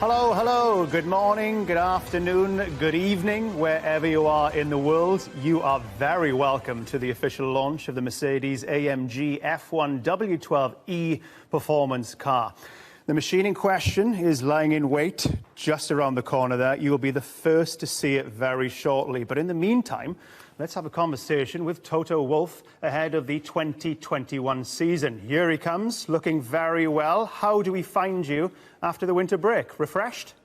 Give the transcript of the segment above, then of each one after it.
Hello, hello, good morning, good afternoon, good evening, wherever you are in the world. You are very welcome to the official launch of the Mercedes-AMG F1 W12E performance car. The machine in question is lying in wait just around the corner there. You will be the first to see it very shortly. But in the meantime, let's have a conversation with Toto Wolff ahead of the 2021 season. Here he comes, looking very well. How do we find you after the winter break? Refreshed?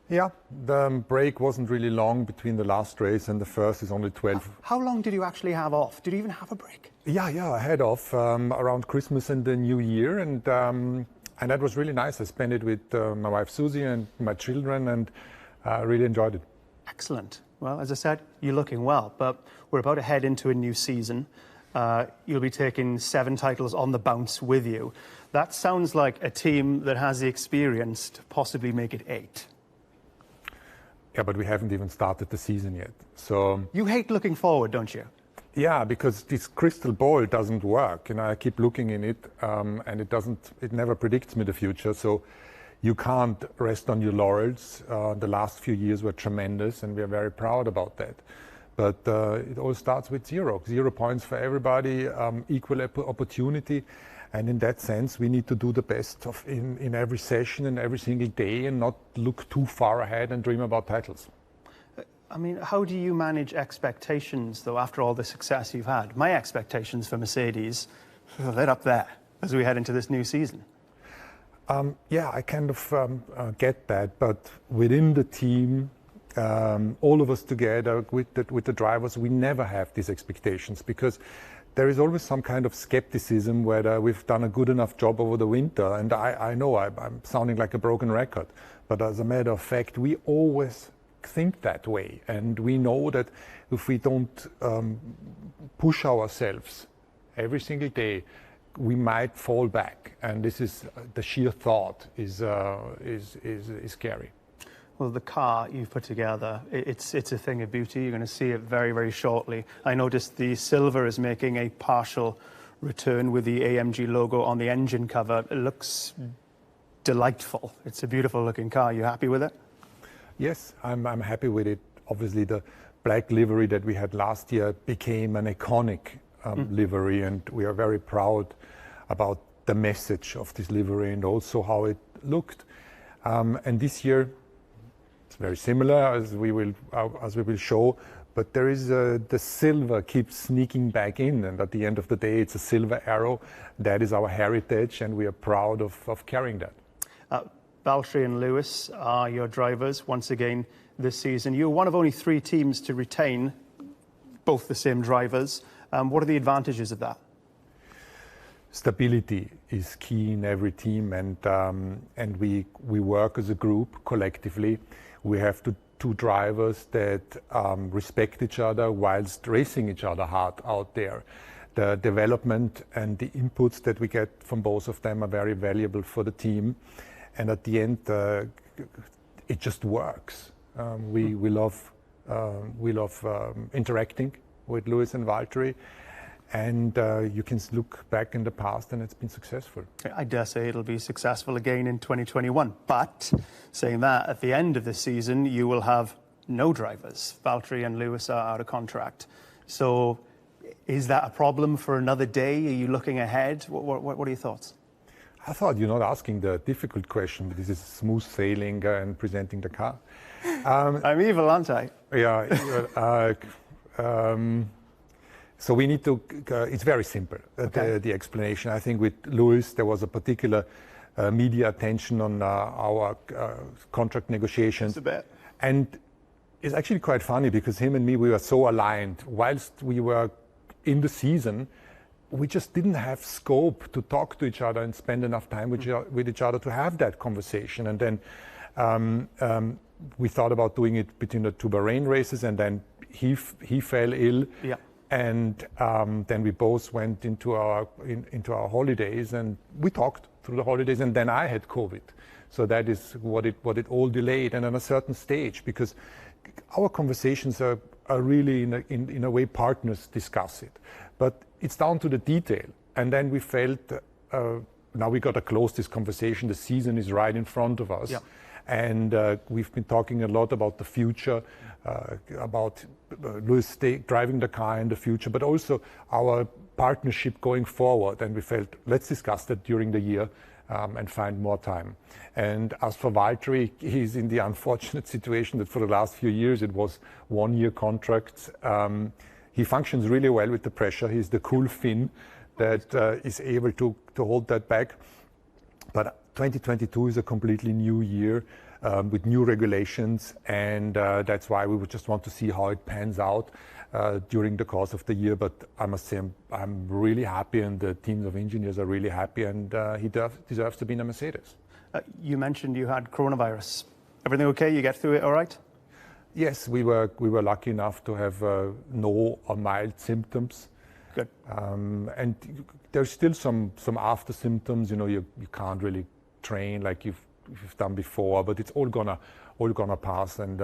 Yeah, the break wasn't really long between the last race and the first. Is only 12. How long did you actually have off? Did you even have a break? Yeah, I had off around Christmas and the New Year, and that was really nice. I spent it with my wife Susie and my children, and really enjoyed it. Excellent. Well, as I said, you're looking well, but we're about to head into a new season. You'll be taking 7 titles on the bounce with you. That sounds like a team that has the experience to possibly make it 8. Yeah, but we haven't even started the season yet. So you hate looking forward, don't you? Yeah, because this crystal ball doesn't work. You know, I keep looking in it, and it never predicts me the future. So you can't rest on your laurels. The last few years were tremendous, and we are very proud about that. But it all starts with 0 points for everybody, equal opportunity. And in that sense, we need to do the best in every session and every single day, and not look too far ahead and dream about titles. I mean, how do you manage expectations, though, after all the success you've had? My expectations for Mercedes, they're up there as we head into this new season. Yeah, I kind of get that, but within the team, all of us together with the drivers, we never have these expectations, because there is always some kind of skepticism whether we've done a good enough job over the winter. And I know I'm sounding like a broken record, but as a matter of fact, we always think that way. And we know that if we don't push ourselves every single day, we might fall back. And this is the sheer thought is scary. Well, the car you've put together, it's a thing of beauty. You're going to see it very, very shortly. I noticed the silver is making a partial return with the AMG logo on the engine cover. It looks delightful. It's a beautiful looking car. Are you happy with it? Yes, I'm happy with it. Obviously, the black livery that we had last year became an iconic livery, and we are very proud about the message of this livery and also how it looked. And this year, it's very similar as we will show, but there is the silver keeps sneaking back in, and at the end of the day, it's a silver arrow. That is our heritage, and we are proud of carrying that. Valtteri and Lewis are your drivers once again this season. You're one of only 3 teams to retain both the same drivers. What are the advantages of that? Stability is key in every team, and we work as a group collectively. We have 2 drivers that respect each other whilst racing each other hard out there. The development and the inputs that we get from both of them are very valuable for the team. And at the end, it just works. We love interacting with Lewis and Valtteri, and you can look back in the past, and it's been successful. I dare say it'll be successful again in 2021. But saying that, at the end of the season, you will have no drivers. Valtteri and Lewis are out of contract. So, is that a problem for another day? Are you looking ahead? What are your thoughts? I thought you're not asking the difficult question, but this is smooth sailing and presenting the car. I'm evil, aren't I? Yeah. So we need to, it's very simple, okay. The explanation. I think with Lewis, there was a particular media attention on our contract negotiations. And it's actually quite funny because him and me, we were so aligned. Whilst we were in the season, we just didn't have scope to talk to each other and spend enough time with each other to have that conversation. And then we thought about doing it between the 2 Bahrain races, and then he fell ill. Yeah. And then we both went into our holidays, and we talked through the holidays, and then I had COVID. So that is what it all delayed. And at a certain stage, because our conversations are really in a way partners discuss it, but it's down to the detail. And then we felt now we got to close this conversation. The season is right in front of us. Yeah. And we've been talking a lot about the future, about Lewis driving the car in the future, but also our partnership going forward. And we felt, let's discuss that during the year and find more time. And as for Valtteri, he's in the unfortunate situation that for the last few years it was one-year contracts. He functions really well with the pressure. He's the cool Finn that is able to hold that back. But 2022 is a completely new year with new regulations, and that's why we would just want to see how it pans out during the course of the year. But I must say I'm really happy, and the teams of engineers are really happy, and he deserves to be in a Mercedes. You mentioned you had coronavirus. Everything okay? You get through it all right? Yes, we were lucky enough to have no or mild symptoms. Good. And there's still some after symptoms. You know, you can't really train like you've done before, but it's all gonna pass. And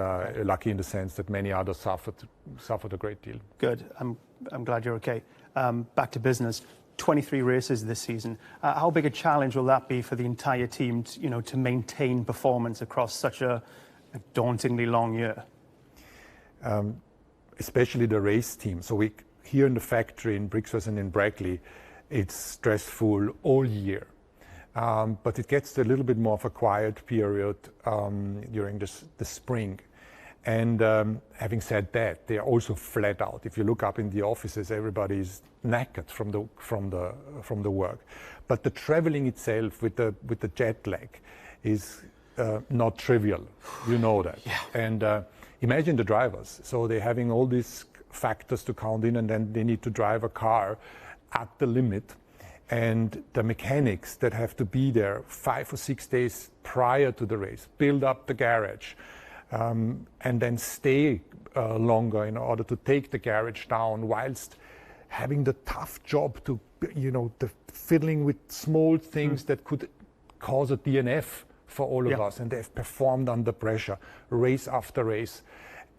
lucky in the sense that many others suffered a great deal. Good. I'm glad you're okay. Back to business. 23 races this season. How big a challenge will that be for the entire team, to maintain performance across such a dauntingly long year? Especially the race team. So we here in the factory in Brixworth and in Brackley, it's stressful all year. But it gets a little bit more of a quiet period during the spring. And having said that, they are also flat out. If you look up in the offices, everybody's knackered from the work. But the traveling itself with the jet lag is not trivial. You know that. Yeah. And imagine the drivers. So they're having all these factors to count in, and then they need to drive a car at the limit. And the mechanics that have to be there 5 or 6 days prior to the race, build up the garage, and then stay longer in order to take the garage down, whilst having the tough job to, the fiddling with small things that could cause a DNF for all of us. And they've performed under pressure, race after race.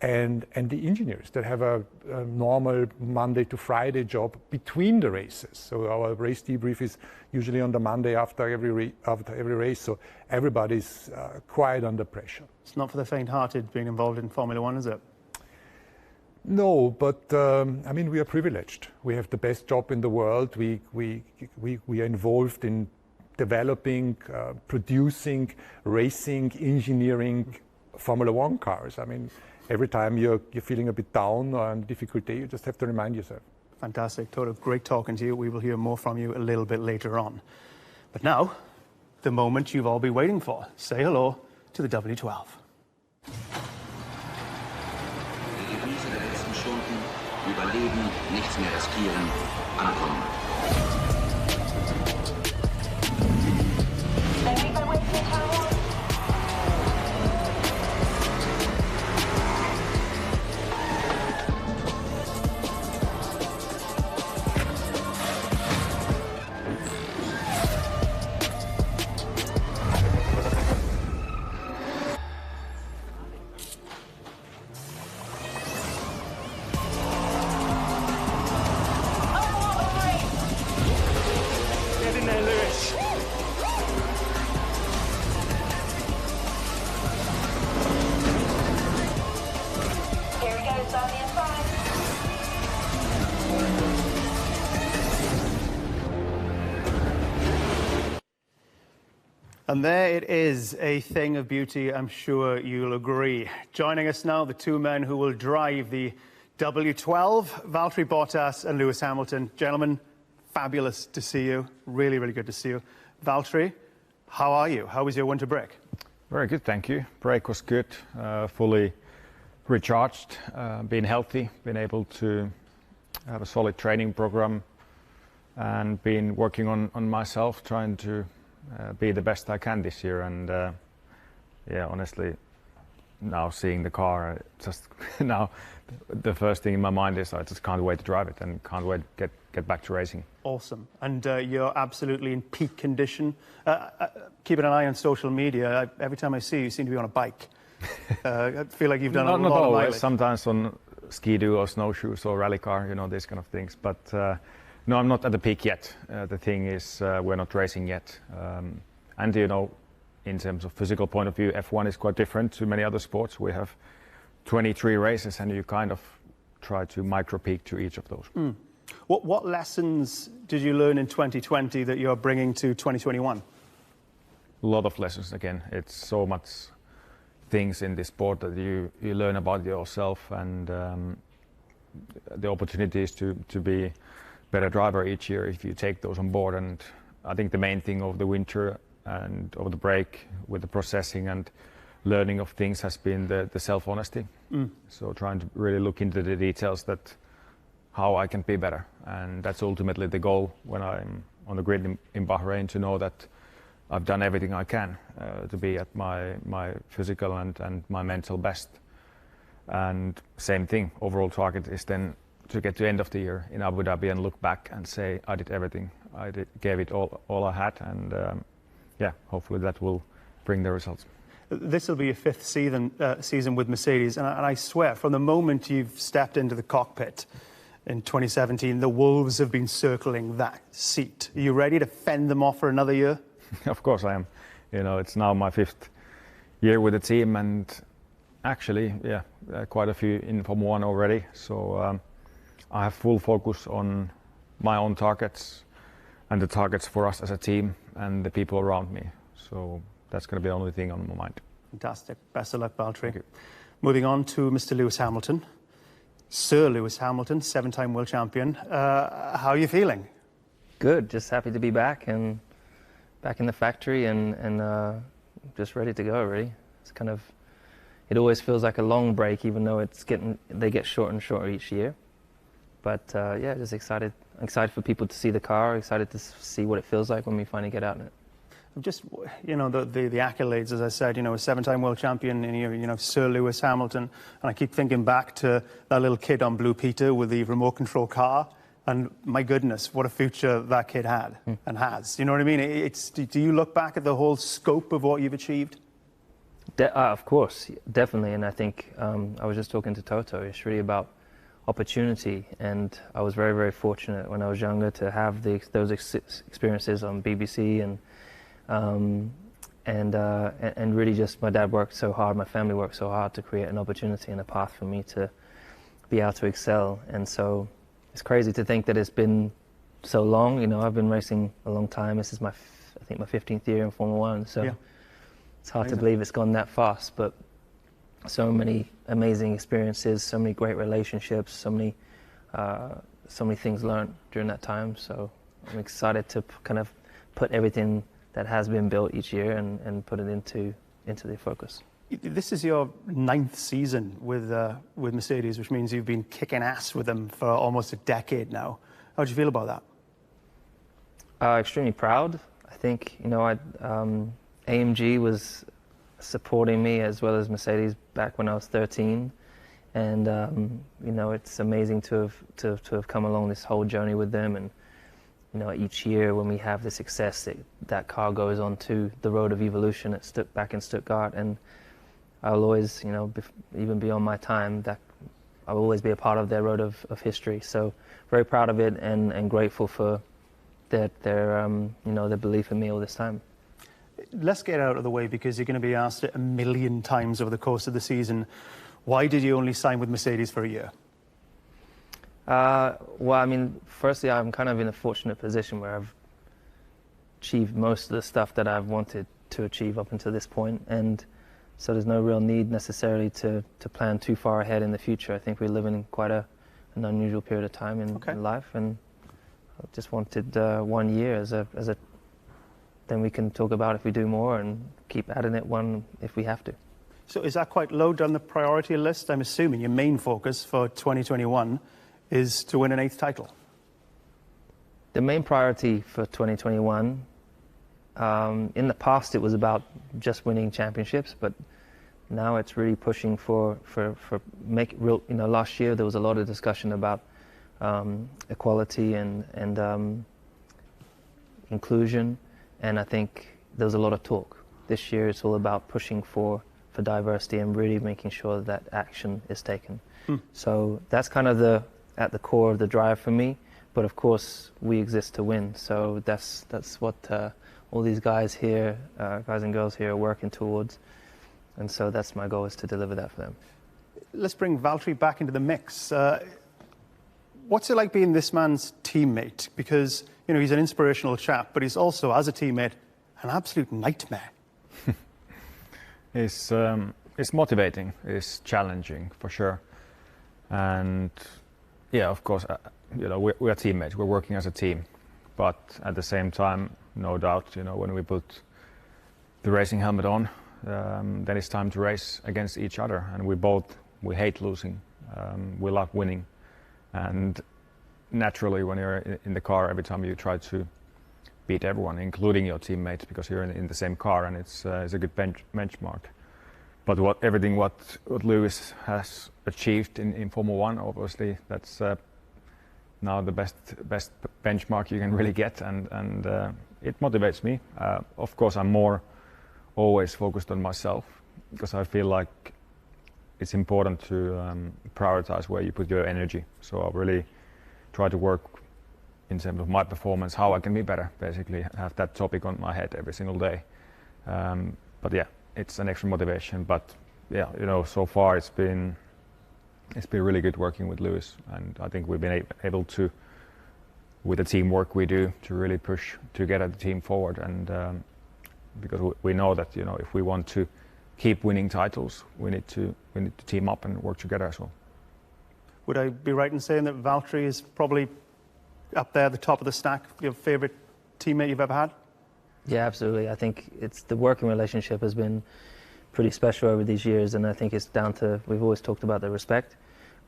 And the engineers that have a normal Monday to Friday job between the races. So our race debrief is usually on the Monday after every race. So everybody's quite under pressure. It's not for the faint-hearted being involved in Formula One, is it? No, but we are privileged. We have the best job in the world. We are involved in developing, producing, racing, engineering Formula One cars. Every time you're feeling a bit down or in difficulty, you just have to remind yourself. Fantastic. Toto, great talking to you. We will hear more from you a little bit later on. But now, the moment you've all been waiting for. Say hello to the W12. Die Devise der letzten Stunden: Überleben, nichts mehr riskieren, ankommen. And there it is, a thing of beauty, I'm sure you'll agree. Joining us now, the two men who will drive the W12, Valtteri Bottas and Lewis Hamilton. Gentlemen, fabulous to see you. Really, really good to see you. Valtteri, how are you? How was your winter break? Very good, thank you. Break was good, fully recharged, being healthy, been able to have a solid training program, and been working on myself, trying to be the best I can this year. And honestly, now seeing the car, just now the first thing in my mind is I just can't wait to drive it and can't wait to get back to racing. Awesome. And you're absolutely in peak condition. Keeping an eye on social media, every time I see you, you seem to be on a bike. I feel like you've done a lot of mileage. Sometimes on ski-doo or snowshoes or rally car, these kind of things. But No, I'm not at the peak yet. The thing is, we're not racing yet. And you know, in terms of physical point of view, F1 is quite different to many other sports. We have 23 races, and you kind of try to micro peak to each of those. What lessons did you learn in 2020 that you're bringing to 2021? A lot of lessons. Again, it's so much things in this sport that you learn about yourself, and the opportunities to be better driver each year if you take those on board. And I think the main thing over the winter and over the break with the processing and learning of things has been the self-honesty. So trying to really look into the details, that how I can be better, and that's ultimately the goal when I'm on the grid in Bahrain, to know that I've done everything I can to be at my physical and my mental best. And same thing, overall target is then to get to end of the year in Abu Dhabi and look back and say I did everything, gave it all I had, and yeah, hopefully that will bring the results. This will be your fifth season with Mercedes, and I swear, from the moment you've stepped into the cockpit in 2017, the Wolves have been circling that seat. Are you ready to fend them off for another year? Of course I am. You know, it's now my fifth year with the team, and actually, yeah, quite a few in Formula 1 already. So I have full focus on my own targets and the targets for us as a team and the people around me. So that's going to be the only thing on my mind. Fantastic. Best of luck, Valtteri. Moving on to Mr. Lewis Hamilton. Sir Lewis Hamilton, 7-time world champion. How are you feeling? Good. Just happy to be back and back in the factory and just ready to go, really. It's kind of, it always feels like a long break, even though they get shorter and shorter each year. But yeah, just excited for people to see the car, excited to see what it feels like when we finally get out in it. Just, you know, the accolades, as I said, you know, a 7-time world champion, and you know, Sir Lewis Hamilton, and I keep thinking back to that little kid on Blue Peter with the remote control car, and my goodness, what a future that kid had and has. You know what I mean? Do you look back at the whole scope of what you've achieved? Of course, definitely, and I think I was just talking to Toto. It's really about opportunity, and I was very, very fortunate when I was younger to have those experiences on BBC and really just my dad worked so hard, my family worked so hard to create an opportunity and a path for me to be able to excel. And so it's crazy to think that it's been so long. You know, I've been racing a long time. This is I think my 15th year in Formula 1. So yeah. It's hard to believe it's gone that fast, but so many amazing experiences, so many great relationships, so many things learned during that time. So I'm excited to kind of put everything that has been built each year and put it into the focus. This is your 9th season with Mercedes, which means you've been kicking ass with them for almost a decade now. How do you feel about that? Extremely proud. I think, you know, AMG was supporting me as well as Mercedes back when I was 13, and you know, it's amazing to have come along this whole journey with them. And you know, each year when we have the success, that car goes on to the road of evolution back in Stuttgart, and I'll always, you know, even beyond my time, that I'll always be a part of their road of history. So very proud of it and grateful for their you know, their belief in me all this time. Let's get out of the way, because you're going to be asked it 1 million times over the course of the season. Why did you only sign with Mercedes for a year? Well, I mean, firstly, I'm kind of in a fortunate position where I've achieved most of the stuff that I've wanted to achieve up until this point, and so there's no real need necessarily to plan too far ahead in the future. I think we're living in quite an unusual period of time in life, and I just wanted 1 year as a then we can talk about if we do more and keep adding it one if we have to. So is that quite low down the priority list? I'm assuming your main focus for 2021 is to win an 8th title. The main priority for 2021, in the past it was about just winning championships, but now it's really pushing for make real. You know, last year there was a lot of discussion about equality and inclusion, and I think there was a lot of talk. This year it's all about pushing for diversity and really making sure that action is taken. So that's kind of at the core of the drive for me. But of course, we exist to win. So that's what all these guys here, guys and girls here, are working towards. And so that's my goal, is to deliver that for them. Let's bring Valtteri back into the mix. What's it like being this man's teammate? Because, you know, he's an inspirational chap, but he's also, as a teammate, an absolute nightmare. It's motivating, it's challenging for sure. And yeah, of course, you know, we're teammates, we're working as a team. But at the same time, no doubt, you know, when we put the racing helmet on, then it's time to race against each other. And we hate losing, we love winning. And naturally, when you're in the car, every time you try to beat everyone, including your teammates, because you're in the same car, and it's a good benchmark. But everything what Lewis has achieved in Formula One, obviously, that's now the best benchmark you can really get, and it motivates me. Of course, I'm more always focused on myself, because I feel like it's important to prioritize where you put your energy. So I really try to work in terms of my performance, how I can be better, basically have that topic on my head every single day. But yeah, it's an extra motivation. But yeah, you know, so far it's been really good working with Lewis, and I think we've been able to, with the teamwork we do, to really push to get the team forward. And because we know that, you know, if we want to keep winning titles, we need to team up and work together as well. Would I be right in saying that Valtteri is probably up there at the top of the stack, your favourite teammate you've ever had? Yeah, absolutely. I think the working relationship has been pretty special over these years, and I think it's down to, we've always talked about the respect,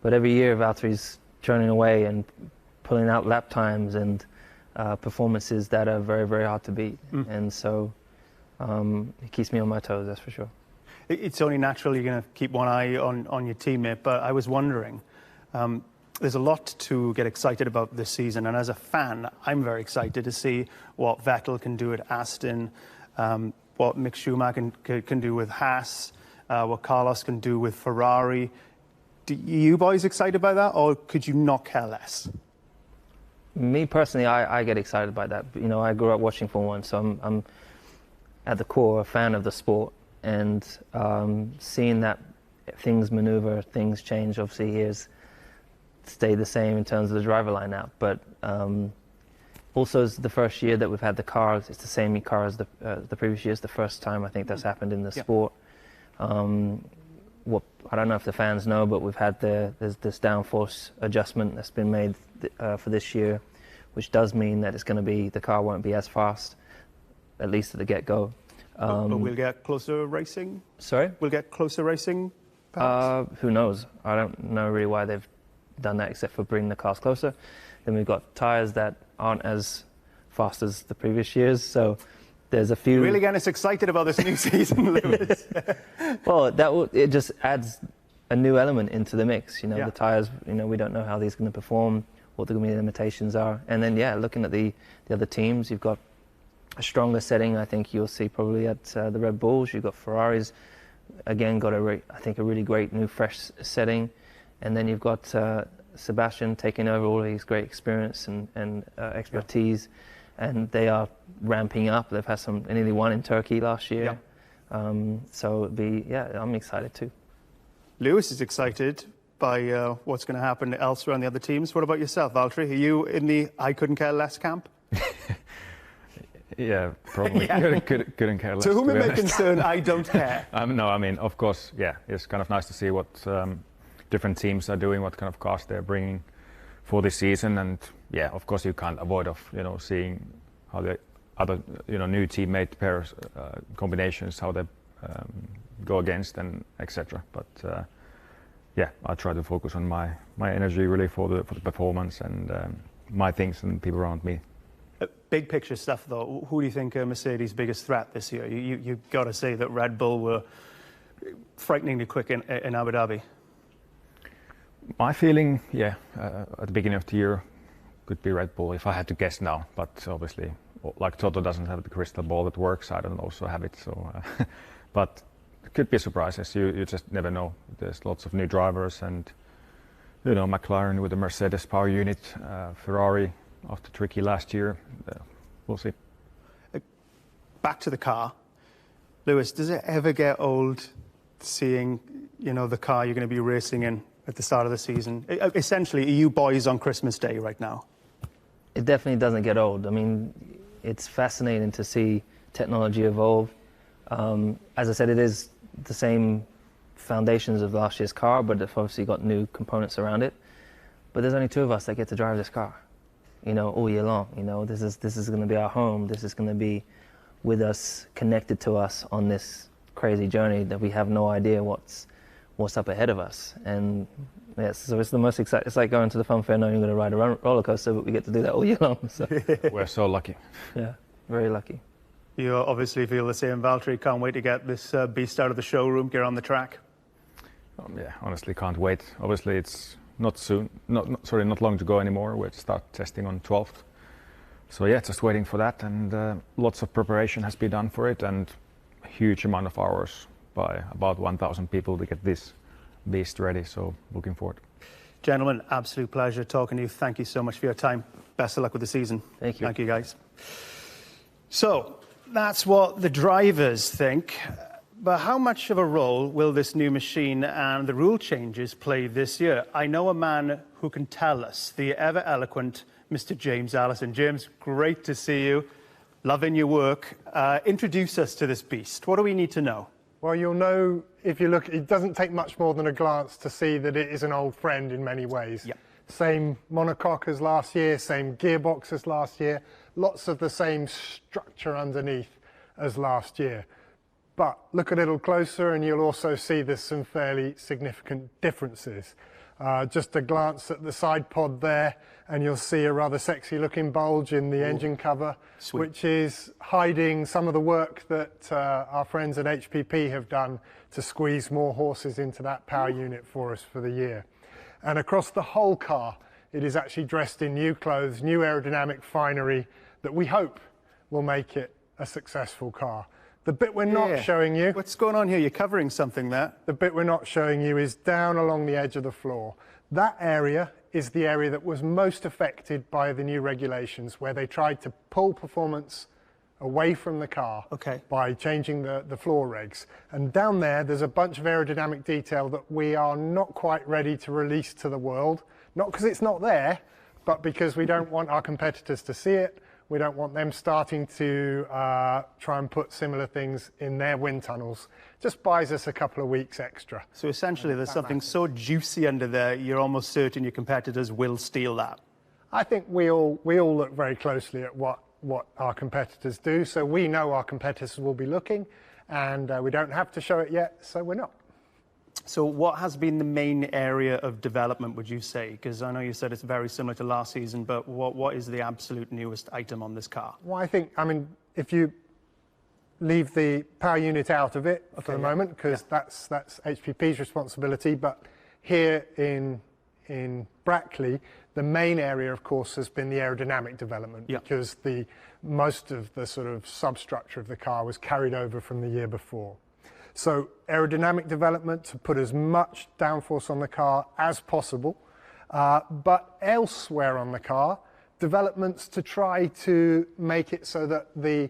but every year Valtteri's churning away and pulling out lap times and performances that are very, very hard to beat. And so it keeps me on my toes, that's for sure. It's only natural you're going to keep one eye on your teammate, but I was wondering, there's a lot to get excited about this season, and as a fan, I'm very excited to see what Vettel can do at Aston, what Mick Schumacher can do with Haas, what Carlos can do with Ferrari. Are you boys excited by that, or could you not care less? Me personally, I get excited by that. You know, I grew up watching Formula One, so I'm at the core a fan of the sport, and seeing that things maneuver, things change. Obviously, here's stay the same in terms of the driver lineup, but also it's the first year that we've had the cars. It's the same car as the previous years. The first time I think that's happened in the sport. I don't know if the fans know, but we've had there's this downforce adjustment that's been made for this year, which does mean that it's going to be, the car won't be as fast, at least at the get-go. But we'll get closer racing? Sorry? We'll get closer racing, perhaps? Who knows? I don't know really why they've done that, except for bringing the cars closer. Then we've got tyres that aren't as fast as the previous years, so there's a few... Really getting us excited about this new season, Lewis. Well, it just adds a new element into the mix. You know, the tyres, you know, we don't know how these are going to perform, what the limitations are. And then, yeah, looking at the other teams, you've got a stronger setting. I think you'll see probably at the Red Bulls. You've got Ferraris, again, got I think a really great new fresh setting. And then you've got Sebastian taking over all his great experience and expertise, and they are ramping up. They've had they nearly won in Turkey last year. So I'm excited too. Lewis is excited by what's going to happen elsewhere on the other teams. What about yourself, Valtteri? Are you in the I couldn't care less camp? Yeah, probably. Couldn't care less. To whom it may concern, I don't care. No, I mean, of course, yeah, it's kind of nice to see what different teams are doing, what kind of cars they're bringing for this season, and yeah, of course, you can't avoid seeing how the other new teammate pairs combinations, how they go against and etc. But yeah, I try to focus on my energy really for the performance and my things and people around me. Big picture stuff though, who do you think are Mercedes' biggest threat this year? You've got to say that Red Bull were frighteningly quick in Abu Dhabi. My feeling, yeah, at the beginning of the year could be Red Bull if I had to guess now, but obviously, like Toto doesn't have the crystal ball that works, I don't also have it, so but it could be surprises. You just never know. There's lots of new drivers, and McLaren with the Mercedes power unit, Ferrari after tricky last year. We'll see. Back to the car. Lewis, does it ever get old seeing, the car you're going to be racing in at the start of the season? Essentially, are you boys on Christmas Day right now? It definitely doesn't get old. I mean, it's fascinating to see technology evolve. As I said, it is the same foundations of last year's car, but it's obviously got new components around it. But there's only 2 of us that get to drive this car, all year long. This is going to be our home. This is going to be with us, connected to us on this crazy journey that we have no idea what's up ahead of us. And yes, so it's the most exciting. It's like going to the fun fair knowing you're going to ride a roller coaster, but we get to do that all year long. So. We're so lucky. Yeah, very lucky. You obviously feel the same, Valtteri. Can't wait to get this beast out of the showroom, get on the track. Yeah, honestly, can't wait. Obviously, it's not long to go anymore. We'll start testing on 12th. So yeah, just waiting for that, and lots of preparation has been done for it, and a huge amount of hours by about 1,000 people to get this beast ready. So looking forward. Gentlemen, absolute pleasure talking to you. Thank you so much for your time. Best of luck with the season. Thank you. Thank you, guys. So that's what the drivers think. But how much of a role will this new machine and the rule changes play this year? I know a man who can tell us, the ever-eloquent Mr. James Allison. James, great to see you. Loving your work. Introduce us to this beast. What do we need to know? Well, you'll know if you look, it doesn't take much more than a glance to see that it is an old friend in many ways. Yep. Same monocoque as last year, same gearbox as last year, lots of the same structure underneath as last year. But look a little closer and you'll also see there's some fairly significant differences. Just a glance at the side pod there and you'll see a rather sexy looking bulge in the engine cover, which is hiding some of the work that our friends at HPP have done to squeeze more horses into that power unit for us for the year. And across the whole car, it is actually dressed in new clothes, new aerodynamic finery that we hope will make it a successful car. The bit we're not showing you... What's going on here? You're covering something there. The bit we're not showing you is down along the edge of the floor. That area is the area that was most affected by the new regulations, where they tried to pull performance away from the car by changing the floor regs. And down there's a bunch of aerodynamic detail that we are not quite ready to release to the world. Not because it's not there, but because we don't want our competitors to see it. We don't want them starting to try and put similar things in their wind tunnels. Just buys us a couple of weeks extra. So essentially there's something so juicy under there, you're almost certain your competitors will steal that. I think we all look very closely at what our competitors do. So we know our competitors will be looking, and we don't have to show it yet, so we're not. So what has been the main area of development, would you say? Because I know you said it's very similar to last season, but what is the absolute newest item on this car? Well, I mean, if you leave the power unit out of it for the moment, because that's HPP's responsibility, but here in Brackley, the main area, of course, has been the aerodynamic development, because most of the sort of substructure of the car was carried over from the year before. So aerodynamic development to put as much downforce on the car as possible, but elsewhere on the car, developments to try to make it so that the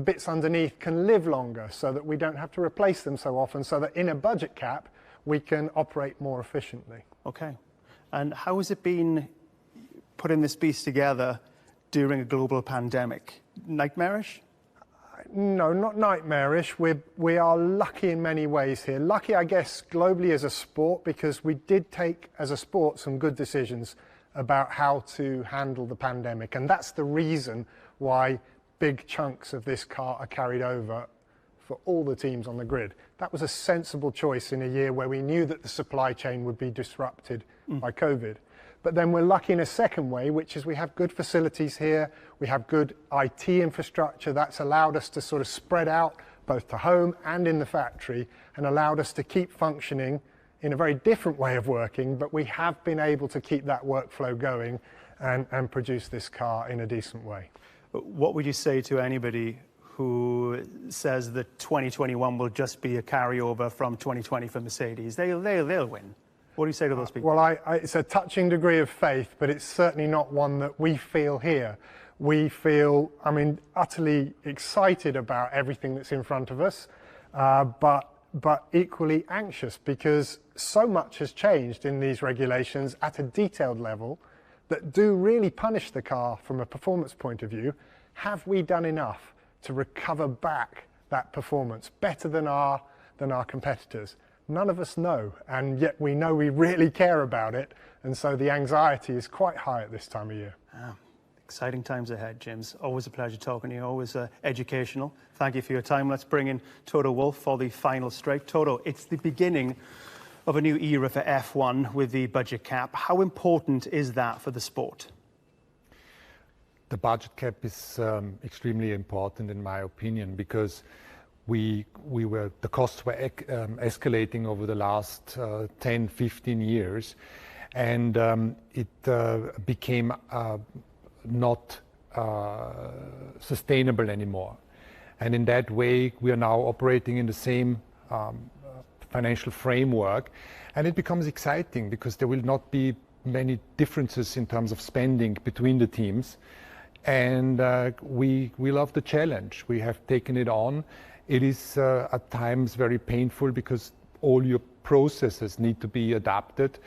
bits underneath can live longer, so that we don't have to replace them so often, so that in a budget cap, we can operate more efficiently. Okay. And how has it been putting this beast together during a global pandemic? Nightmarish? No, not nightmarish. We are lucky in many ways here. Lucky, I guess, globally as a sport, because we did take, as a sport, some good decisions about how to handle the pandemic. And that's the reason why big chunks of this car are carried over for all the teams on the grid. That was a sensible choice in a year where we knew that the supply chain would be disrupted by COVID. But then we're lucky in a second way, which is we have good facilities here, we have good IT infrastructure that's allowed us to sort of spread out both to home and in the factory, and allowed us to keep functioning in a very different way of working, but we have been able to keep that workflow going and produce this car in a decent way. What would you say to anybody who says that 2021 will just be a carryover from 2020 for Mercedes? They'll win. What do you say to those people? Well, it's a touching degree of faith, but it's certainly not one that we feel here. We feel, I mean, utterly excited about everything that's in front of us, but equally anxious because so much has changed in these regulations at a detailed level that do really punish the car from a performance point of view. Have we done enough to recover back that performance better than our competitors? None of us know, and yet we know we really care about it, and so the anxiety is quite high at this time of year. Exciting times ahead, James. Always a pleasure talking to you, always educational. Thank you for your time. Let's bring in Toto Wolff for the final straight. Toto, it's the beginning of a new era for F1 with the budget cap. How important is that for the sport? The budget cap is extremely important in my opinion because the costs were escalating over the last 10, 15 years, and it became not sustainable anymore. And in that way, we are now operating in the same financial framework, and it becomes exciting because there will not be many differences in terms of spending between the teams. And we love the challenge. We have taken it on. It is at times very painful because all your processes need to be adapted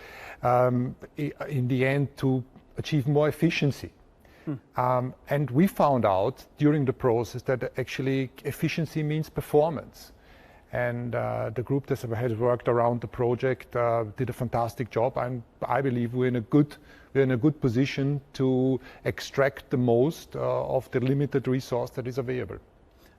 in the end to achieve more efficiency. And we found out during the process that actually efficiency means performance. And the group that has worked around the project did a fantastic job, and I believe we're in a good position to extract the most of the limited resource that is available.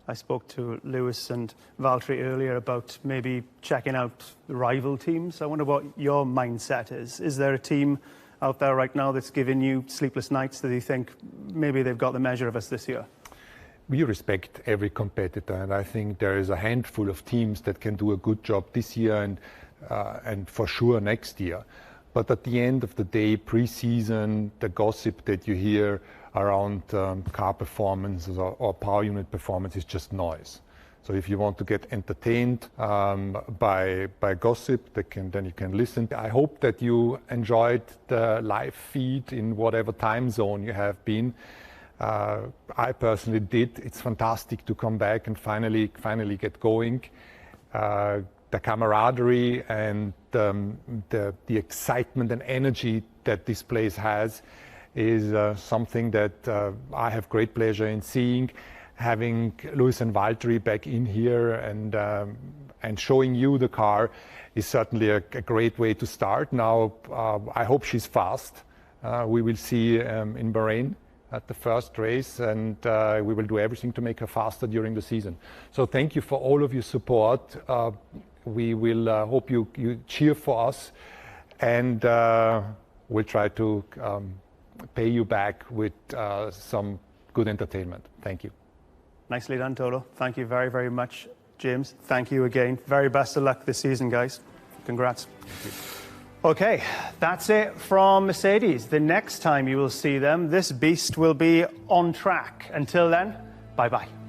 I spoke to Lewis and Valtteri earlier about maybe checking out the rival teams. I wonder what your mindset is. Is there a team out there right now that's giving you sleepless nights that you think maybe they've got the measure of us this year? We respect every competitor, and I think there is a handful of teams that can do a good job this year and for sure next year. But at the end of the day, pre-season, the gossip that you hear around car performance or power unit performance is just noise. So if you want to get entertained by gossip, then you can listen. I hope that you enjoyed the live feed in whatever time zone you have been. I personally did. It's fantastic to come back and finally get going. The camaraderie and the excitement and energy that this place has is something that I have great pleasure in seeing. Having Lewis and Valtteri back in here and showing you the car is certainly a great way to start. Now, I hope she's fast. We will see in Bahrain at the first race, and we will do everything to make her faster during the season. So thank you for all of your support. We will hope you cheer for us, and we'll try to pay you back with some good entertainment. Thank you. Nicely done, Toto. Thank you very, very much, James. Thank you again. Very best of luck this season, guys. Congrats. Thank you. Okay, that's it from Mercedes. The next time you will see them, this beast will be on track. Until then, bye-bye.